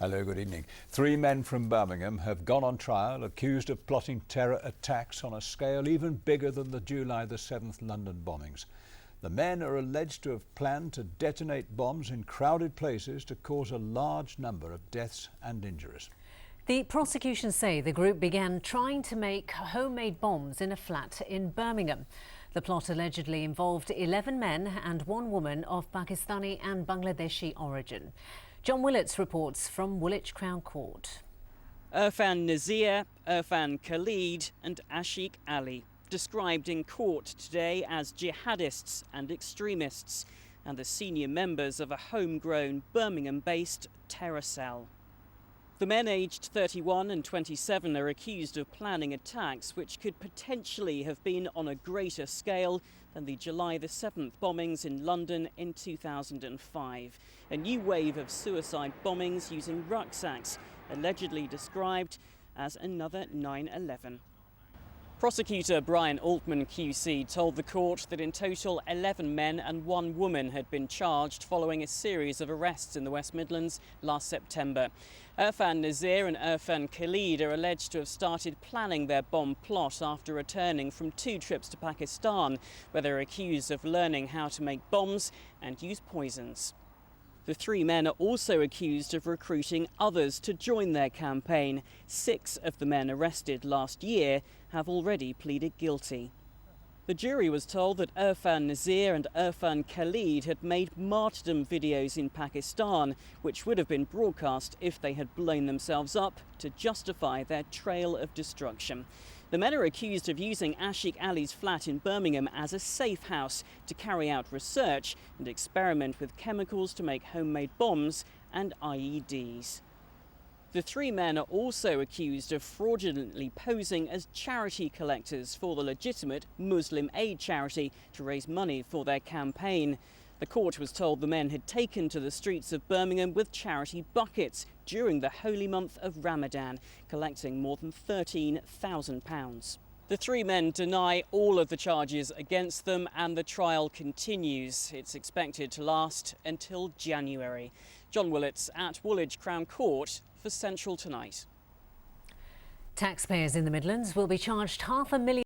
Hello, good evening. 3 men from Birmingham have gone on trial accused of plotting terror attacks on a scale even bigger than the July the 7th London bombings. The men are alleged to have planned to detonate bombs in crowded places to cause a large number of deaths and injuries. The prosecution say the group began trying to make homemade bombs in a flat in Birmingham. The plot allegedly involved 11 men and 1 woman of Pakistani and Bangladeshi origin. John Willits reports from Woolwich Crown Court. Irfan Nazir, Irfan Khalid and Ashiq Ali, described in court today as jihadists and extremists and the senior members of a homegrown Birmingham-based terror cell. The men aged 31 and 27 are accused of planning attacks which could potentially have been on a greater scale than the July the 7th bombings in London in 2005. A new wave of suicide bombings using rucksacks, allegedly described as another 9/11. Prosecutor Brian Altman QC told the court that in total 11 men and 1 woman had been charged following a series of arrests in the West Midlands last September. Irfan Nazir and Irfan Khalid are alleged to have started planning their bomb plot after returning from 2 trips to Pakistan, where they're accused of learning how to make bombs and use poisons. The 3 men are also accused of recruiting others to join their campaign. 6 of the men arrested last year have already pleaded guilty. The jury was told that Irfan Nazir and Irfan Khalid had made martyrdom videos in Pakistan, which would have been broadcast if they had blown themselves up to justify their trail of destruction. The men are accused of using Ashiq Ali's flat in Birmingham as a safe house to carry out research and experiment with chemicals to make homemade bombs and IEDs. The 3 men are also accused of fraudulently posing as charity collectors for the legitimate Muslim aid charity to raise money for their campaign. The court was told the men had taken to the streets of Birmingham with charity buckets during the holy month of Ramadan, collecting more than £13,000. The 3 men deny all of the charges against them and the trial continues. It's expected to last until January. John Willits at Woolwich Crown Court for Central Tonight. Taxpayers in the Midlands will be charged £500,000